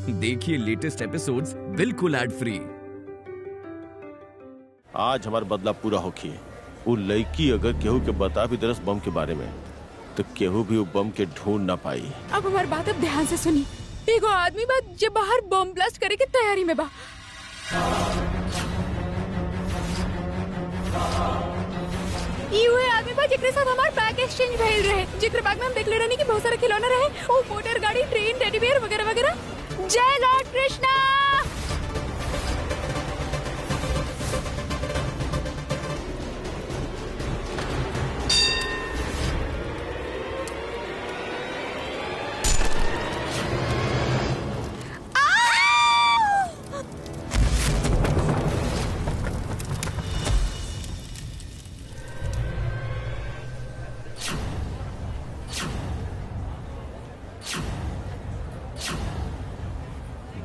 देखिए latest episodes बिल्कुल ad free. आज हमार बदला पूरा होखी। वो लड़की अगर केहू के बता भी दरस बम के बारे में तो केहू भी वो बम के ढूंढ ना पाई। अब हमारी बात अब ध्यान से सुनी। एगो आदमी बा जे बाहर बम ब्लास्ट करे के तैयारी में बा। ये आदमी बा जेकरे साथ हमार बैग एक्सचेंज भइल रहे, जेकरे बैग में हम देखले रहनी कि बहुत सारे खिलौना रहे, वो मोटर गाड़ी, ट्रेन, टेडी बियर वगैरह वगैरह। जय लॉर्ड कृष्णा।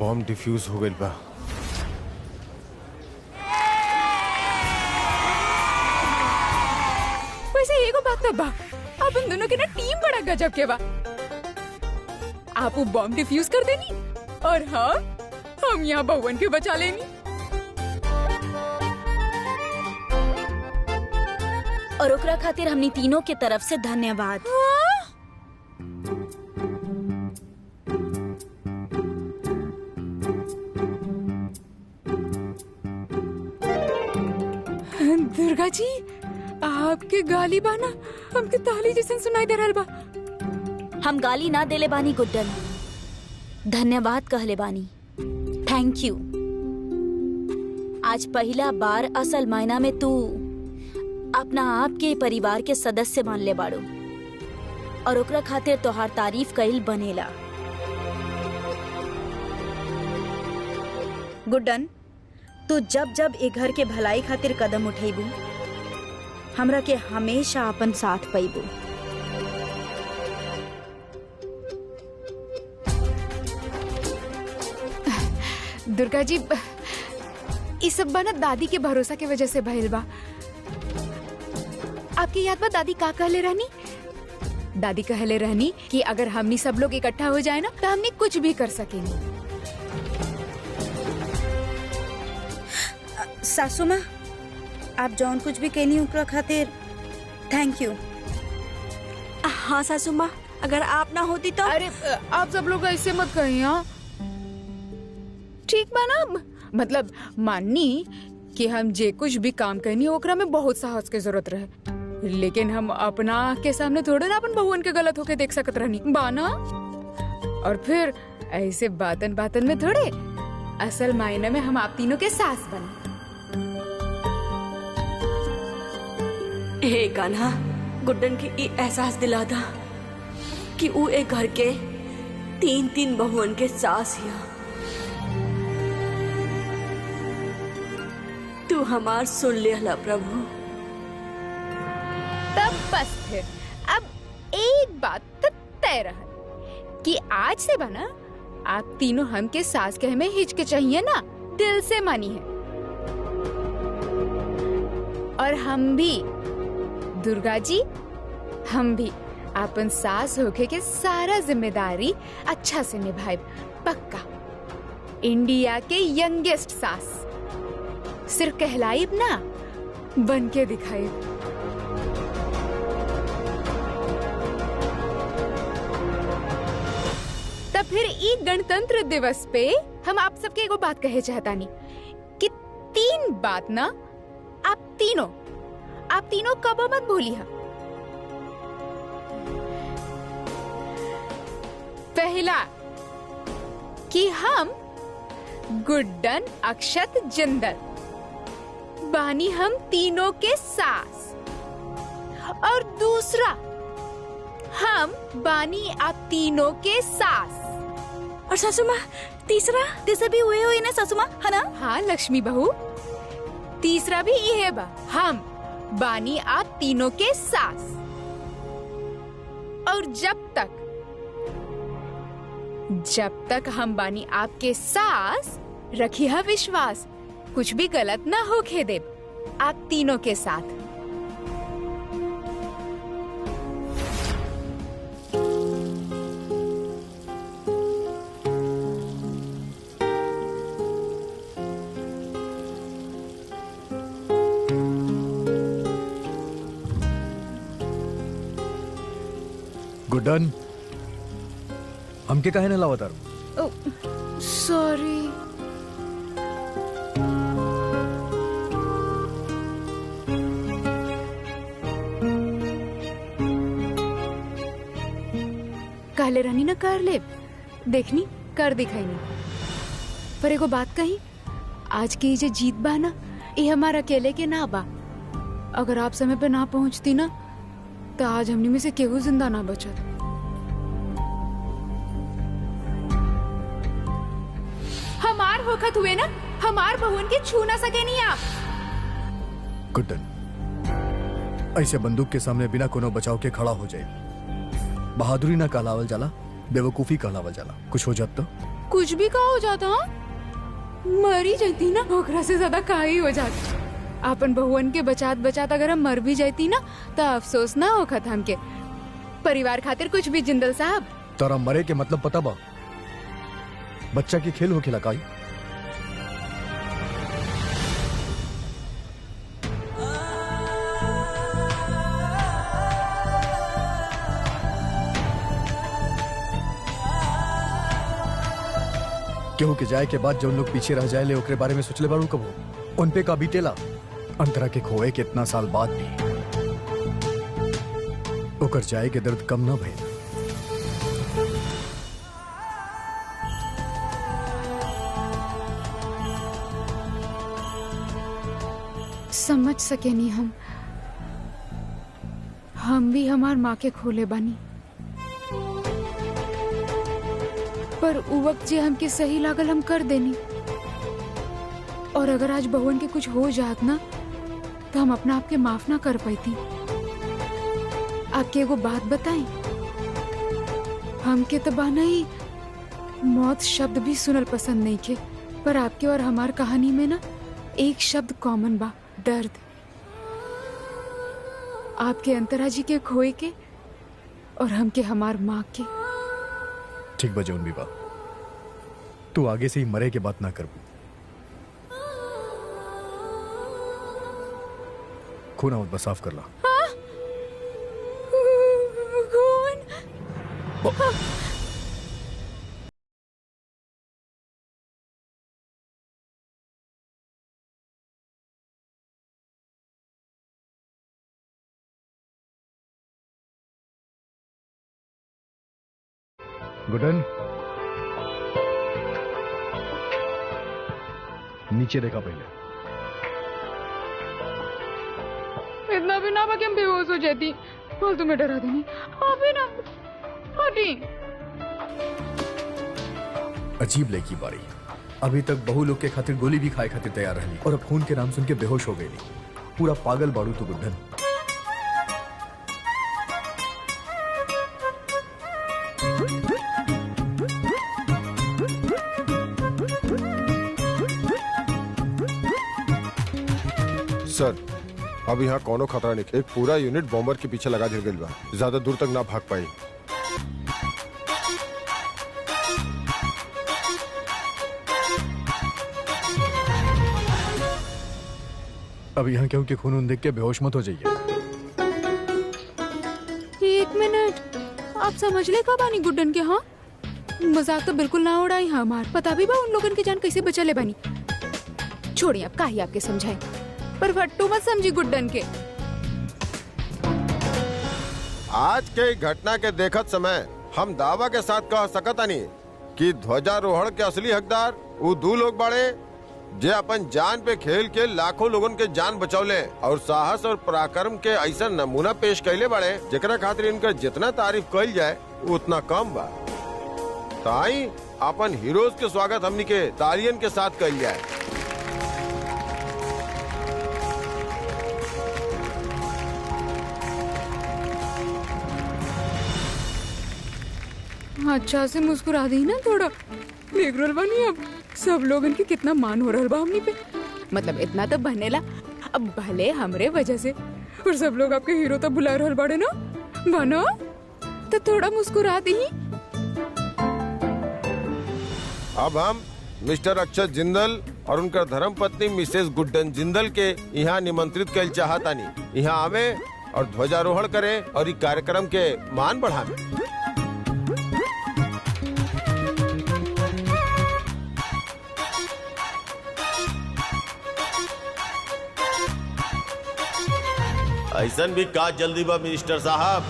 बम डिफ्यूज हो गइल बा। वैसे एगो बात तो बा, अब उन दोनों के ना टीम बड़ा गजब के बा। आप वो बम डिफ्यूज कर देनी और हाँ हम यहाँ भवन के बचा लेनी। और ओकरा खातिर हमनी तीनों के तरफ से धन्यवाद। दुर्गा जी, आपके गाली बाना हमके ताली जैसे सुनाई दे रहल बा। हम गाली ना देले बानी गुड्डन, धन्यवाद कहले बानी। Thank you. आज पहला बार असल मायना में तू अपना आप के परिवार के सदस्य मान ले बाड़ू और ओकरा खातिर तोहार तारीफ कइल बनेला। गुड्डन, तू जब जब ए घर के भलाई खातिर कदम उठेबू हमरा के हमेशा अपन साथ पैबू। दुर्गा जी, इस सब बना दादी के भरोसा के वजह से भइल बा। आपकी याद बा दादी का कहले रहनी? दादी कहले रहनी कि अगर हमनी सब लोग इकट्ठा हो जाए ना तो हमनी कुछ भी कर सकेनी। सासू माँ, आप जौन कुछ भी कहनी ओकरा खातिर थैंक यू। हाँ सासू माँ, अगर आप ना होती तो। अरे आप सब लोग ऐसे मत कहिए। हाँ ठीक बा ना, मतलब माननी कि हम जे कुछ भी काम करनी ओकरा में बहुत साहस के जरूरत रहे, लेकिन हम अपना के सामने थोड़े ना अपन बहुवन के गलत होके देख सकत रहनी बाना। और फिर ऐसे बातन बातन में थोड़े, असल मायने में हम आप तीनों के सास बने। हे कान्हा, गुड्डन के ई एहसास दिला दा कि वो एक घर के तीन तीन बहुवन के सास हिया। तू हमार सुन लेला प्रभु। तब बस फिर अब एक बात तो तय रहा कि आज से बना आप तीनों हम के सास कहे में हिचकिचाइए ना, दिल से मानी है। और हम भी दुर्गा जी, हम भी अपन सास होके के सारा जिम्मेदारी अच्छा से निभाए। पक्का इंडिया के यंगेस्ट सास सिर्फ कहलाइब ना, बन के दिखाइब। तब फिर एक गणतंत्र दिवस पे हम आप सबके एगो बात कहे चाहतानी कि तीन बात ना आप तीनों कब मत भूली है। पहला कि हम गुड्डन, अक्षत, जिंदल बानी हम तीनों के सास। और दूसरा, हम बानी आप तीनों के सास। और सासू माँ, तीसरा भी हुए ना सासू माँ, है ना? हाँ लक्ष्मी बहू, तीसरा भी ये बा, हम बानी आप तीनों के सास। और जब तक हम बानी आपके सास, रखिए विश्वास, कुछ भी गलत ना हो खेदे आप तीनों के साथ। गुड्डन, हमके काहे न लावतार? सॉरी। कहले रहनी ना कर ले, देखनी कर दिखाई नहीं। पर एगो बात कही, आज की जे जीत बा ना, ये हमारा अकेले के ना बा। अगर आप समय पे ना पहुंचती ना तो आज हमनी में से केहू जिंदा ना बचत। हमार होखत हुए ना, हमार बहुन के छू ना सके नहीं आप। गुड्डन, ऐसे बंदूक के सामने बिना कोनो बचाव के खड़ा हो जाए। बहादुरी ना कहलावल जाला, बेवकूफी कहलावल जाला। कुछ हो जात तो कुछ भी का हो जाता, मरी जाती ना, ओकरा से ज्यादा का ही हो जाता। अपन बहुवन के बचात बचात अगर हम मर भी जाती ना तो अफसोस ना होखत हमके। परिवार खातिर कुछ भी जिंदल साहब। तारा मरे के मतलब पता बा? बच्चा की खेल हो खेला काई। केहू के जाए के बाद जो लोग पीछे रह जाए ले ओकरे बारे में सोचले बारू कबो? उन पे का बीतेला अंतरा के खोए के इतना साल बाद भी ओकर जाए के दर्द कम ना भइल। समझ सके नहीं हम भी हमार माँ के खोले बानी। पर उ वक्त जे हमके सही लागल हम कर देनी। और अगर आज बहुवन के कुछ हो जात ना तो हम अपना आप के माफ ना कर पाती। आपके एगो बात बताएं, हमके तो बाना ही मौत शब्द भी सुनल पसंद नहीं के, पर आपके और हमार कहानी में ना एक शब्द कॉमन बा, दर्द। आपके अंतरा जी के खोए के और हमके हमार माँ के। ठीक बा जौन भी बा, तू आगे से ही मरे के बात ना करबू। खून आवत बस साफ कर ला। गुडन, नीचे देखा पहले। इतना भी ना बाकी हम बेहोश हो जाती। फालतू में डरा देनी। अभी ना हटी। अजीब लड़की बारी, अभी तक बहु लोग के खातिर गोली भी खाए खातिर तैयार रहनी और अब खून के नाम सुन के बेहोश हो गई। पूरा पागल बाड़ू तू गुड्डन। सर, अब यहाँ कोनो खतरा नहीं। एक पूरा यूनिट बॉम्बर के पीछे लगा दिल गई बा, ज्यादा दूर तक ना भाग पाई। अब यहाँ क्यों के खून देख के बेहोश मत हो जाइए। एक मिनट, आप समझ ले कब आनी गुड्डन के? हाँ, मजाक तो बिल्कुल ना उड़ाई। हमार पता भी बा उन लोगन की जान कैसे बचा ले बानी। छोड़िए, अब काहे आपके समझाए, पर फट्टू मत समझी गुड्डन के। आज के घटना के देखत समय हम दावा के साथ कह सकतानी कि ध्वजारोहण के असली हकदार वो दो लोग बड़े जे अपन जान पे खेल के लाखों लोगन के जान बचौले और साहस और पराक्रम के ऐसा नमूना पेश कैले बड़े जेकरा खातिर इनका जितना तारीफ कइल जाए उतना कम बा। ताई अपन हीरोज के स्वागत हमनी के तालियन के साथ कइल जाए। अच्छा से मुस्कुरा दी ना थोड़ा। देख रहल बानी अब सब लोग इनके कितना मान हो रहल बा हमनी पे। मतलब इतना तो बनेला, अब भले हमरे वजह से, और सब लोग आपके हीरो तो बुला रहल बाड़े ना। बनो तो थोड़ा मुस्कुरा दी। अब हम मिस्टर अक्षत जिंदल और उनका धर्म पत्नी मिसेस गुड्डन जिंदल के यहाँ निमंत्रित कर चाहतानी। यहाँ आवे और ध्वजारोहण करे और इस कार्यक्रम के मान बढ़ावे। ऐसन भी का जल्दी बा मिनिस्टर साहब।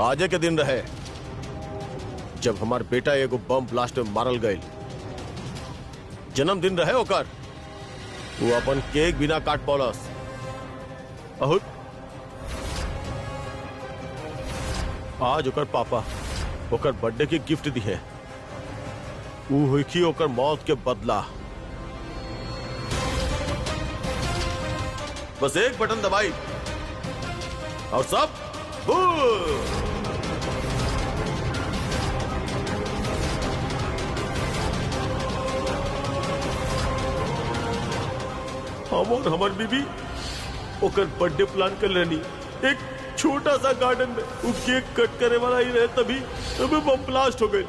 आजे के दिन रहे जब हमार बेटा एगो बम ब्लास्ट में मारल गए। जन्मदिन रहे ओकर, वो अपन केक बिना काट पौलस। अहुत आज ओकर पापा ओकर बर्थडे की गिफ्ट दी है। वो हुई की ओकर मौत के बदला। बस एक बटन दबाई और सब हम और हमार बीबी ओकर बर्थडे प्लान कर लेनी। एक छोटा सा गार्डन में वो केक कट करे वाला ही रहे, तभी बम ब्लास्ट हो गई।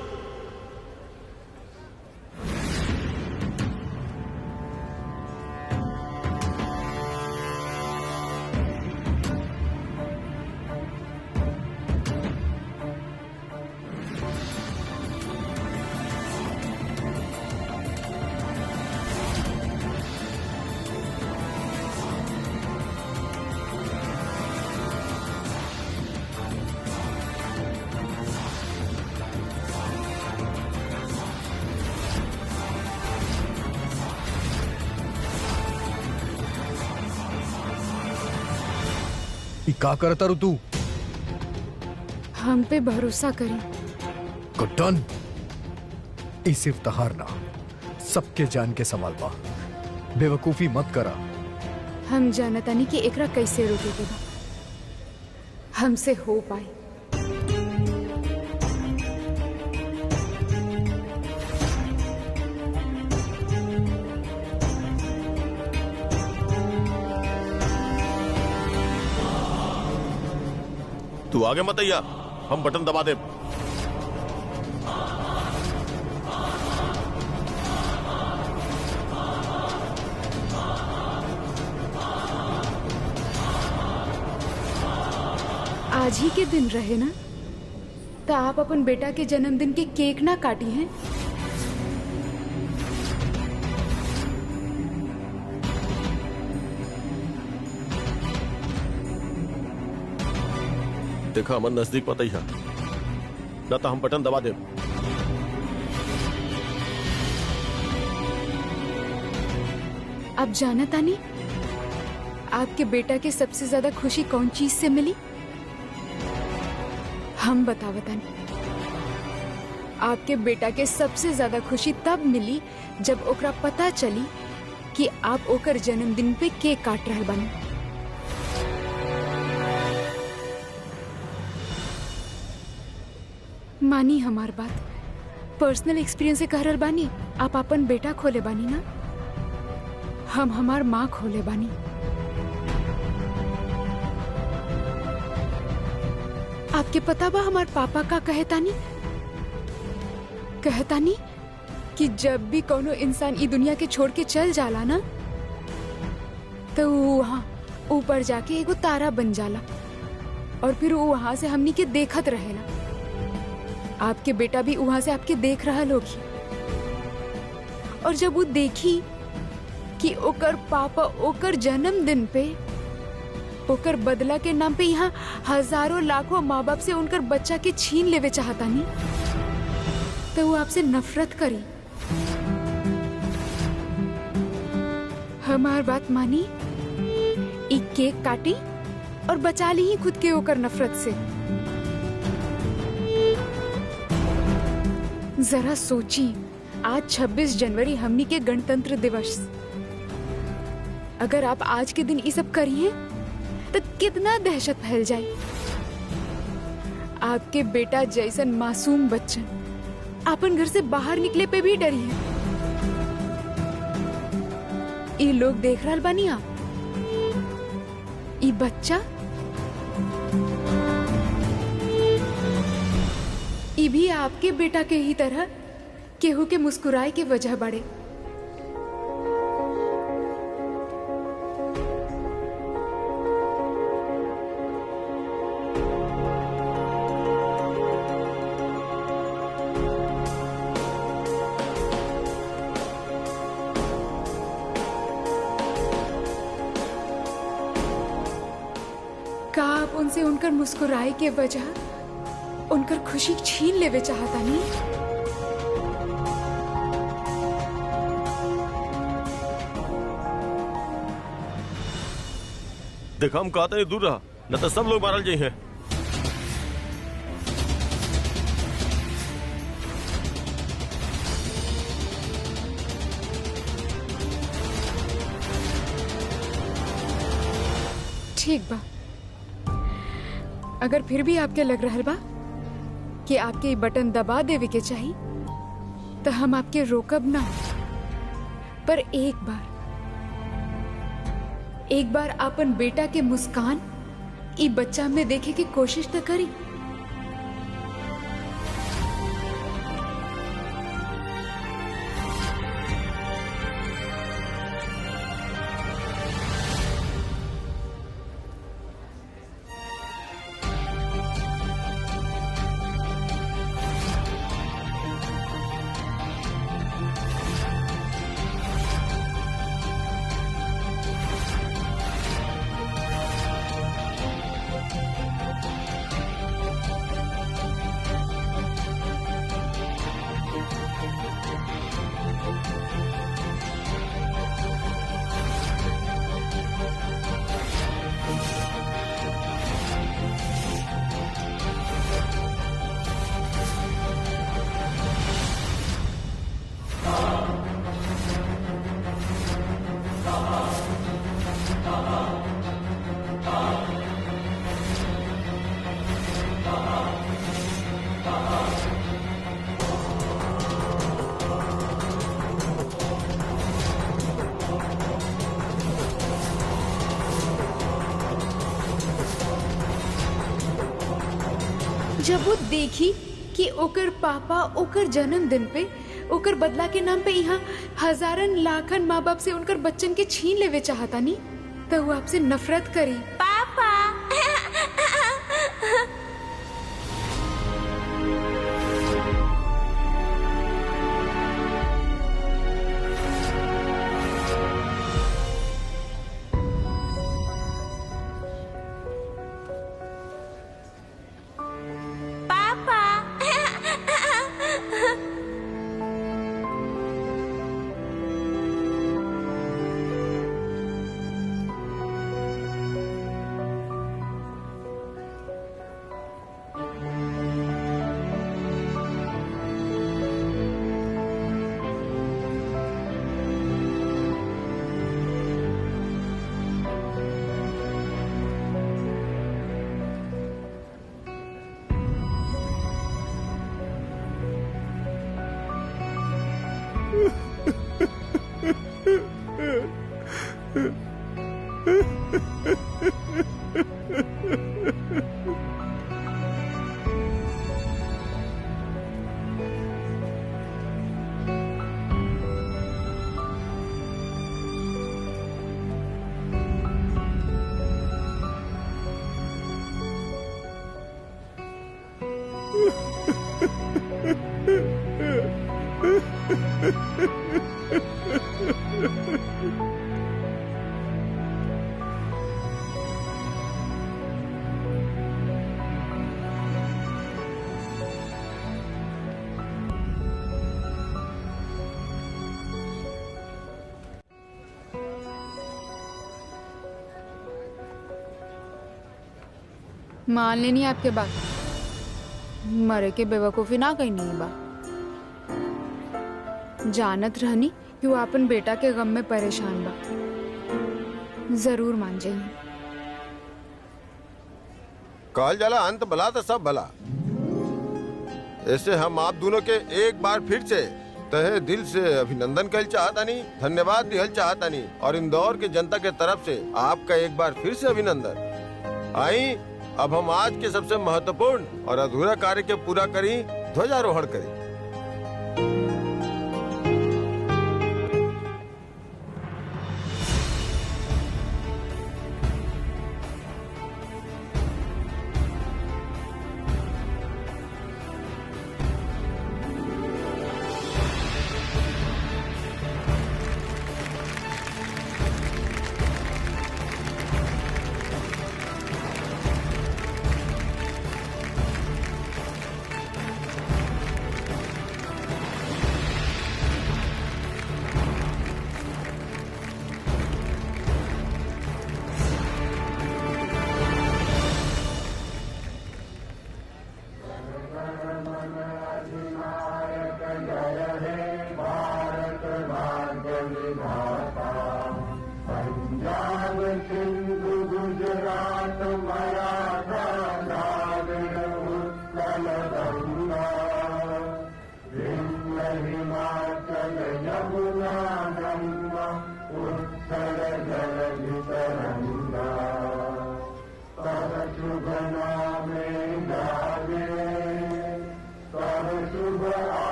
का करता रू तू? हम पे भरोसा करी। गुड्डन, ई सिर्फ तहार ना सबके जान के सवाल बा। बेवकूफी मत करा। हम जानतानी कि एकरा कैसे रोके के बा, हमसे हो पाए। तू आगे मत आइया, हम बटन दबा दे। आज ही के दिन रहे ना, तो आप अपन बेटा के जन्मदिन के केक ना काटी हैं? देखा हमन नजदीक पता ही है ना, तो हम बटन दबा दे। अब जाना तानी आपके बेटा के सबसे ज्यादा खुशी कौन चीज से मिली? हम बतावतानी। आपके बेटा के सबसे ज्यादा खुशी तब मिली जब ओकरा पता चली कि आप ओकर जन्मदिन पे केक काट रहे बानी। मानी हमार बात, पर्सनल एक्सपीरियंस से कह रहल बानी। आप अपन बेटा खोले बानी ना, हम हमार माँ खोले बानी। आपके पता बा हमार पापा का कहतानी कि जब भी कोनो इंसान ई दुनिया के छोड़ के चल जाला ना, तो वो वहाँ ऊपर जाके एगो तारा बन जाला और फिर वो वहां से हमनी के देखत रहेला। आपके बेटा भी वहां से आपके देख रहा होगी, और जब वो देखी कि ओकर पापा ओकर जन्मदिन पे ओकर बदला के नाम पे यहाँ हजारों लाखों माँ बाप से उनकर बच्चा के छीन लेवे चाहता नहीं, तो वो आपसे नफरत करी। हमार बात मानी, एक केक काटी और बचा ली ही खुद के होकर नफरत से। जरा सोची, आज 26 जनवरी हमनी के गणतंत्र दिवस। अगर आप आज के दिन ये सब करिए तो कितना दहशत फैल जाए। आपके बेटा जैसन मासूम बच्चन अपन घर से बाहर निकले पे भी डरी है। ये लोग देख रहा बानी आप, ये बच्चा ये भी आपके बेटा के ही तरह केहू के मुस्कुराए के वजह बढ़े। का आप उनसे उनकर मुस्कुराए के वजह उनकर खुशी छीन लेवे चाहता नहीं? देखा हम कहते हैं दूर रहा, न तो सब लोग मारल जाए हैं। ठीक बा, अगर फिर भी आपके लग रहा बा कि आपके ये बटन दबा देवे के चाहिए तो हम आपके रोकब ना, पर एक बार अपन बेटा के मुस्कान ई बच्चा में देखे की कोशिश तो करी। जब वो देखी कि ओकर पापा ओकर जन्मदिन पे ओकर बदला के नाम पे यहाँ हजारन लाखन माँ बाप से उनकर बच्चन के छीन लेवे चाहता नहीं, तो वो आपसे नफरत करी। पापा मान लेनी आपके बात, मरे के बेवकूफी ना कहीं नहीं बा। जानत रहनी कि वो अपन बेटा के गम में परेशान बा, जरूर मान जाइए। कहल जाला अंत भला तो सब भला। ऐसे हम आप दोनों के एक बार फिर से तहे दिल से अभिनंदन कहल चाहतानी, धन्यवाद दिहल चाहतानी और इंदौर के जनता के तरफ से आपका एक बार फिर से अभिनंदन। आई अब हम आज के सबसे महत्वपूर्ण और अधूरा कार्य के पूरा करी, ध्वजारोहण करी।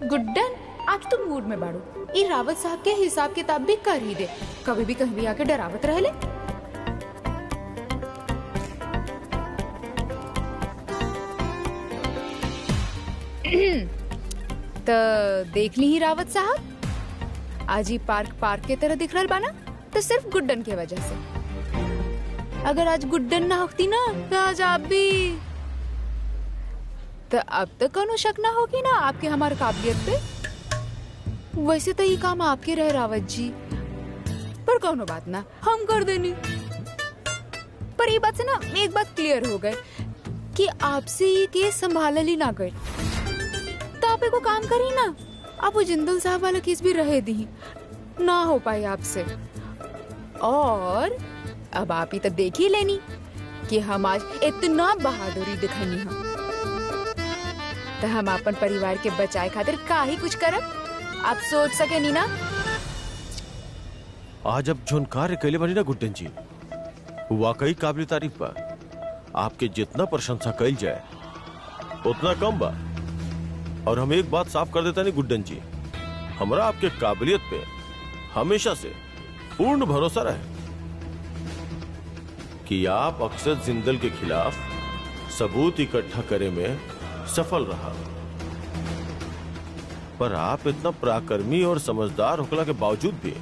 गुड्डन, आज तो मूड में बाड़ू। ई रावत साहब के हिसाब किताब भी कर ही दे, कभी भी कहीं भी आके डरावत रह ले। तो देख ली ही रावत साहब, आज ही पार्क के तरह दिख रहा बाना, तो सिर्फ गुड्डन की वजह से। अगर आज गुड्डन ना होती ना तो आज आप भी, तो अब तक कोनो शक ना होगी ना आपके हमारे काबिलियत पे। वैसे तो ये काम आपके रहे रावत जी, पर कोनो बात ना, हम कर देनी। पर ये बात से ना एक बात क्लियर हो गए कि आपसे ये केस संभाल ही ना गए, तो आप एको काम करी ना, आप वो जिंदल साहब वाला केस भी रहे दी ना हो पाए आपसे। और अब आप ही तो देख ही लेनी कि हम आज इतना बहादुरी दिखानी हम, तो हम अपन परिवार के बचाए खातिर का ही कुछ करब, आप सोच सके नी ना। आज अब जोन कार्य कैले बनी ना गुड्डन जी, वाकई काबिल तारीफ बा। आपके जितना प्रशंसा कैल जाए उतना कम बा। और हम एक बात साफ कर देता नहीं गुड्डन जी, हमरा आपके काबिलियत पे हमेशा से पूर्ण भरोसा रहे कि आप अक्सर जिंदल के खिलाफ सबूत इकट्ठा करे में सफल रहा। पर आप इतना पराक्रमी और समझदार होकला के बावजूद भी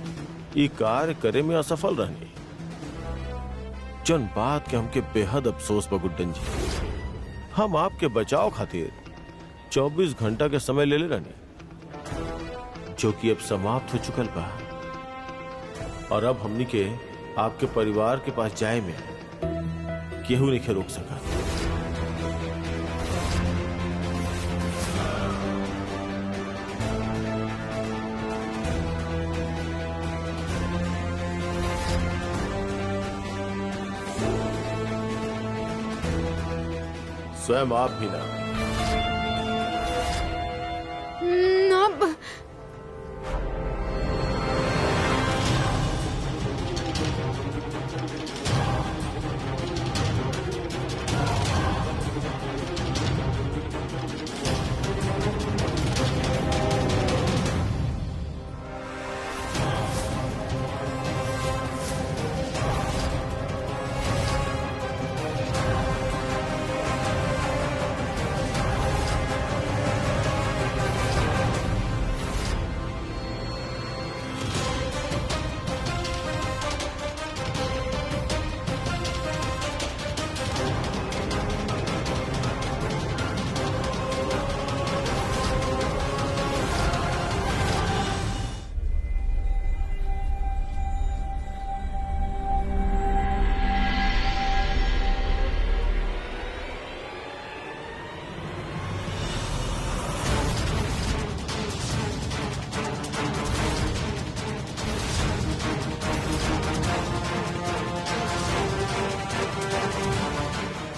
ये कार्य करे में असफल रहनी, जन बात के हमके बेहद अफसोस बा गुड्डन जी। हम आपके बचाव खातिर 24 घंटा के समय ले रहने, जो कि अब समाप्त हो चुकल बा। और अब हमनी के आपके परिवार के पास जाए में केहू नहीं रोक सका। स्वयं आप भी ना। अब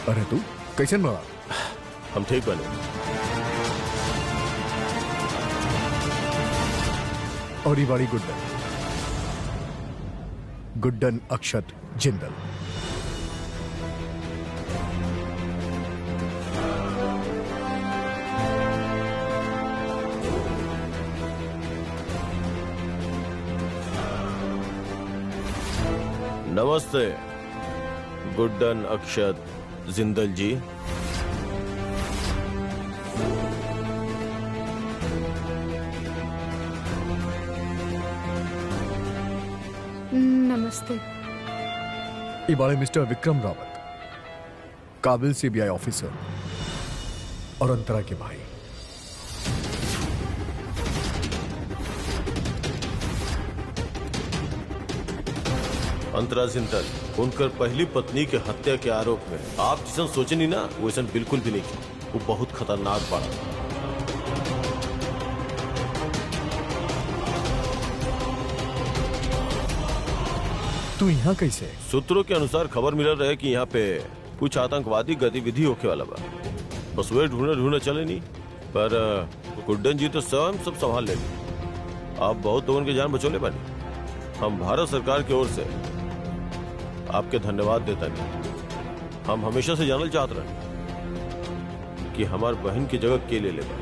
अरे तू कैसे बड़ा? हम ठीक बने। और ये बाड़ी गुड्डन, गुड्डन अक्षत जिंदल। नमस्ते गुड्डन अक्षत जिंदल जी। नमस्ते। ये बाड़े मिस्टर विक्रम रावत, काबिल सीबीआई ऑफिसर और अंतरा के भाई। अंतरा जिंदल, उनकर पहली पत्नी के हत्या के आरोप में आप जिसन सोचे नहीं ना, वैसन बिल्कुल भी नहीं किया। वो बहुत खतरनाक बात। तू यहाँ कैसे? सूत्रों के अनुसार खबर मिल रहा है कि यहाँ पे कुछ आतंकवादी गतिविधि होके वाला बा। बस वे ढूंढे चले नहीं, पर गुड्डन जी तो स्वयं सब संभाल लेंगे। आप बहुत लोगों की जान बचोले बानी। हम भारत सरकार की ओर से आपके धन्यवाद देता नहीं। हम हमेशा से जानना चाहते रहे कि हमार बहन की जगह के ले लेगा।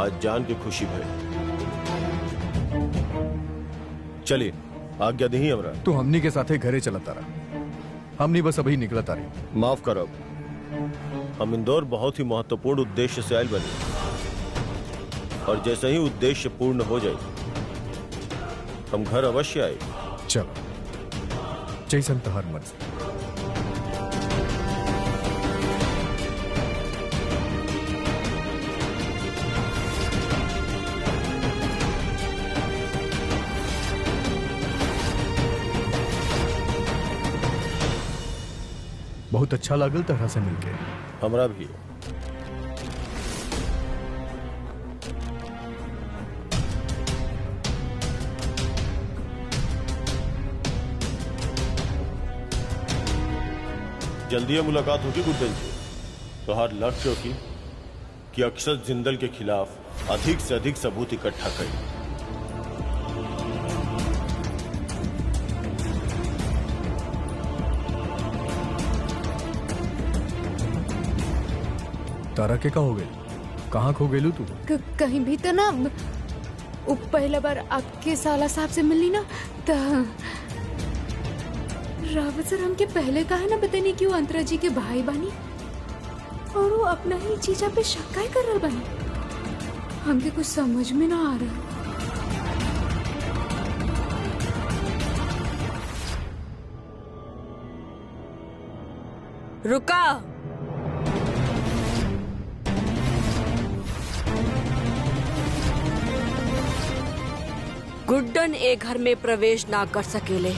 आज जान की खुशी भई। चलिए आज्ञा दी हमरा। तू हमनी के साथे घरे चलता रहा, हमनी बस अभी निकलता रही। माफ करो, हम इंदौर बहुत ही महत्वपूर्ण उद्देश्य से आयल बने, और जैसे ही उद्देश्य पूर्ण हो जाए हम घर अवश्य आए। चलो, जैसन तहर मर्जी। बहुत अच्छा लागल तरह से मिलके। हमरा भी। जल्दी ये मुलाकात होगी गुड्डन जी। तो हर लक्ष्य होगी कि अक्षत जिंदल के खिलाफ अधिक से अधिक सबूत इकट्ठा करें। तारा के का हो गई? कहाँ खो गेलू तू? कहीं भी तो ना। वो पहला बार आपके साला साहब से मिली ना, तो रावत सर हमके पहले कहा ना, पता नहीं क्यों अंतरा जी के भाई बानी, और वो अपना ही चीजा पे शक काहे कर रहा बानी। हमके कुछ समझ में ना आ रहा। रुका। गुड्डन ए घर में प्रवेश ना कर सकेले।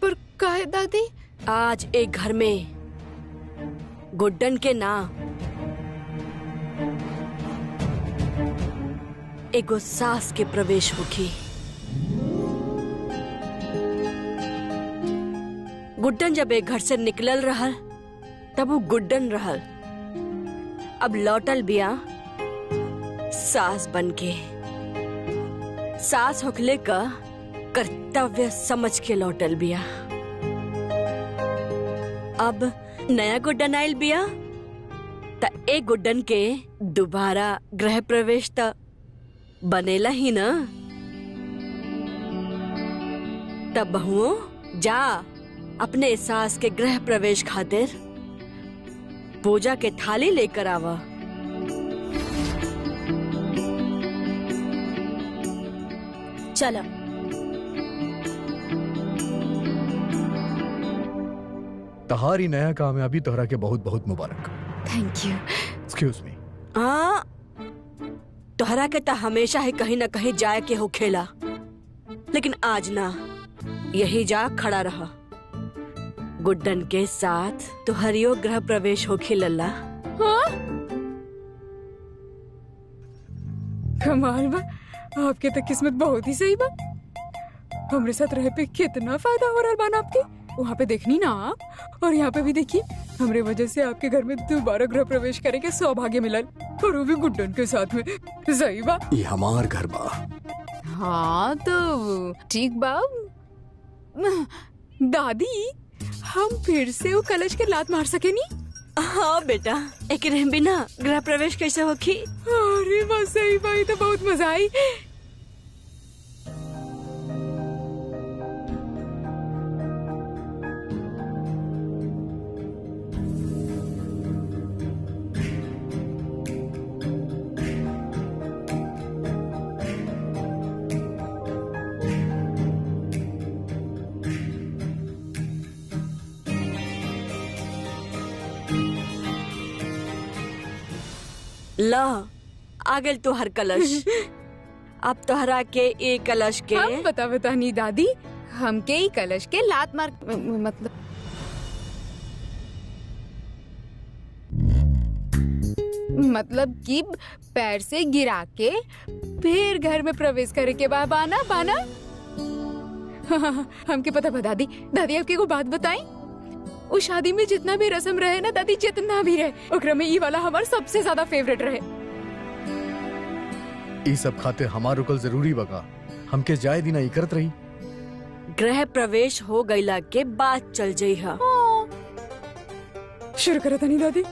पर काहे दादी? आज एक घर में गुड्डन के ना एगो सास के प्रवेश होगी। गुड्डन जब एक घर से निकलल रहल तब वो गुड्डन रहल, अब लौटल बिया सास बनके। सास होखले का कर्तव्य समझ के लौटल बिया। अब नया गुड्डन आयल बिया त एक गुड्डन के दोबारा गृह प्रवेश त बनेला ही ना। तब बहुओं जा अपने सास के गृह प्रवेश खातिर पूजा के थाली लेकर आवा। चलो। तहारी नया कामयाबी तोहरा के बहुत बहुत मुबारक। Thank you. Excuse me. तोहरा के तो हमेशा ही कहीं न कहीं जाए के हो खेला, लेकिन आज ना, यही जा खड़ा रहा। गुड्डन के साथ तुहरियो गृह प्रवेश हो लल्ला। हाँ? कमाल बा, आपके तो किस्मत बहुत ही सही बा। हमरे साथ रह पे कितना फायदा हो रहा है बाना आपके। वहाँ पे देखनी ना आप, और यहाँ पे भी देखिए, हमरे वजह से आपके घर में दोबारा गृह प्रवेश करे के सौभाग्य मिलल, और वो भी गुड्डन के साथ में। सही बा। ये हमार घर बा। हाँ तो ठीक बा। दादी, हम फिर से वो कलश के लात मार सके नी? हाँ बेटा, एक बिना गृह प्रवेश कैसे होखी? अरे बस सही भाई, तो बहुत मजा आई। ला आ गेल तोहर कलश। अब तोहरा के एक कलश के हम बता नहीं दादी, हमके ही कलश के लात मार मतलब कि पैर से गिरा के फिर घर में प्रवेश करे के बाद बाना बाना। हमके पता बा दादी। दादी आपके को बात बताई, उस शादी में जितना भी रस्म रहे ना दादी, जितना भी रहे, ओकरा में ई वाला हमार सबसे ज्यादा फेवरेट रहे। ई सब खातिर हमार रुकल जरूरी बगा। हमके जाए दिना ई करत रही। गृह प्रवेश हो गईला के बाद चल जाई हा। शुरू करा था नहीं दादी।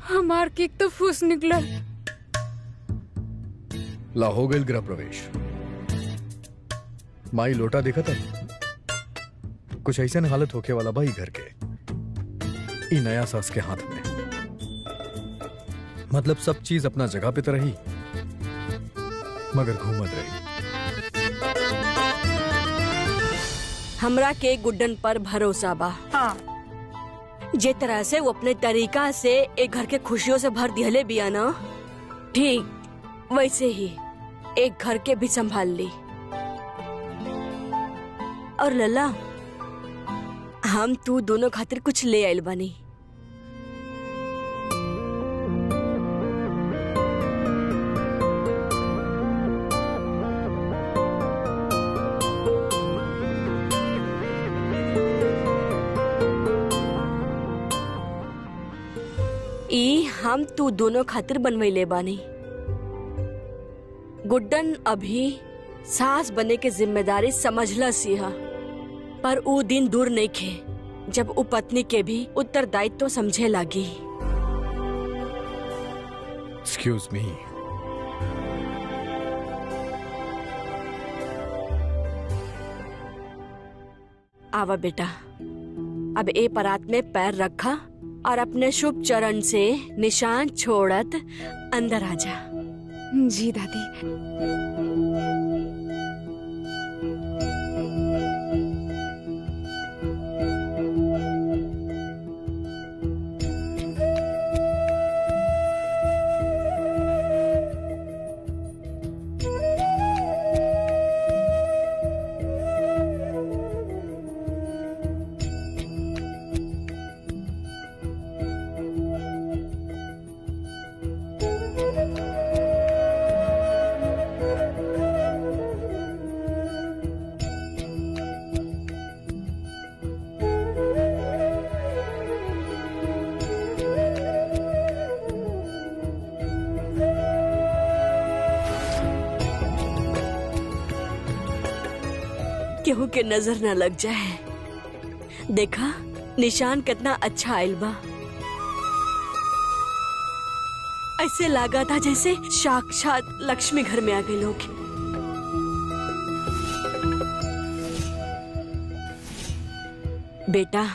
हमार केक तो फूस निकला। ला हो गई गृह प्रवेश। माई लोटा देखा था, कुछ ऐसे न हालत होके वाला भाई घर के। ई नया सास के हाथ में, मतलब सब चीज अपना जगह पे तो रही, मगर घूमत रही। हमरा के गुड्डन पर भरोसा बा। हाँ। जे तरह से वो अपने तरीका से एक घर के खुशियों से भर दिहले बिया ना, ठीक वैसे ही एक घर के भी संभाल ली। और लल्ला, हम तू दोनों खातिर कुछ ले आइल बानी। ई हम तू दोनों खातिर बनवैले बानी। गुड्डन अभी सास बने के जिम्मेदारी समझला सिहा, पर ऊ दिन दूर नहीं खे जब ऊ पत्नी के भी उत्तरदायित्व तो समझे लागी। Excuse me. आवा बेटा, अब ए परात में पैर रखा और अपने शुभ चरण से निशान छोड़त अंदर आजा। जी दादी। केहू के नजर न लग जाए। देखा निशान कितना अच्छा आयल बा। ऐसे लगा था जैसे साक्षात लक्ष्मी घर में आ गई लोग। बेटा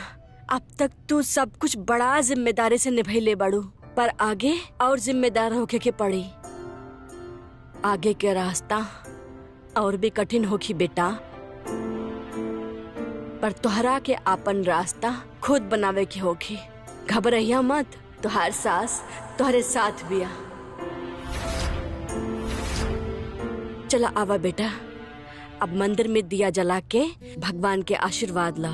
अब तक तू सब कुछ बड़ा जिम्मेदारी से निभैले बाड़ू, पर आगे और जिम्मेदार होके के पड़ी। आगे के रास्ता और भी कठिन होगी बेटा, पर तोहरा के आपन रास्ता खुद बनावे के होगी। घबराइया मत, तुहार सास तुम्हारे साथ बिया। चला आवा बेटा, अब मंदिर में दिया जला के भगवान के आशीर्वाद ला।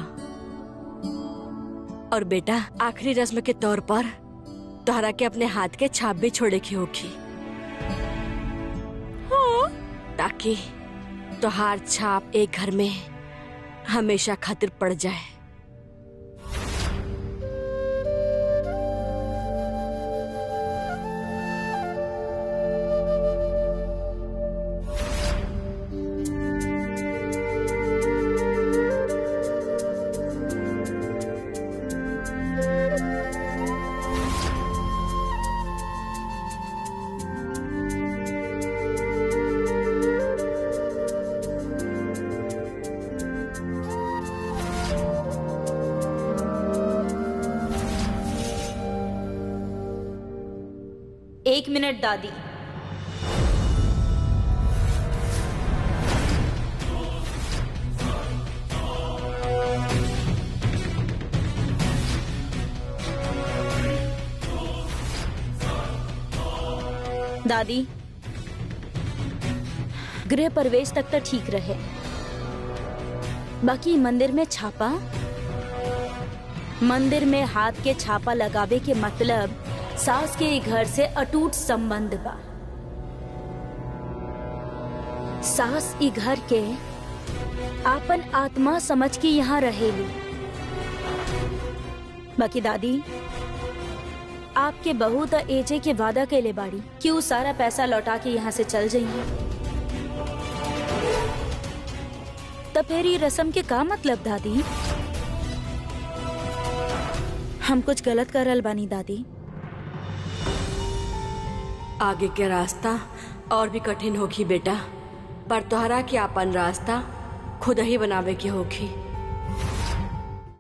और बेटा आखिरी रस्म के तौर पर तोहरा के अपने हाथ के छाप भी छोड़े की होगी, ताकि तोहार छाप एक घर में हमेशा खातिर पड़ जाए। एक मिनट दादी। दादी गृह प्रवेश तक तो ठीक रहे, बाकी मंदिर में छापा, मंदिर में हाथ के छापा लगावे के मतलब सास के घर से अटूट संबंध बा। सास ई घर के आपन आत्मा समझ के यहाँ रहेली। बाकी दादी आपके बहू तो एजे के वादा कैले बाड़ी कि वो सारा पैसा लौटा के यहाँ से चल जाइए, तो फिर ये रस्म के का मतलब दादी? हम कुछ गलत करल बानी दादी? आगे के रास्ता और भी कठिन होगी बेटा, पर तोहरा के अपन रास्ता खुद ही बनावे के होगी।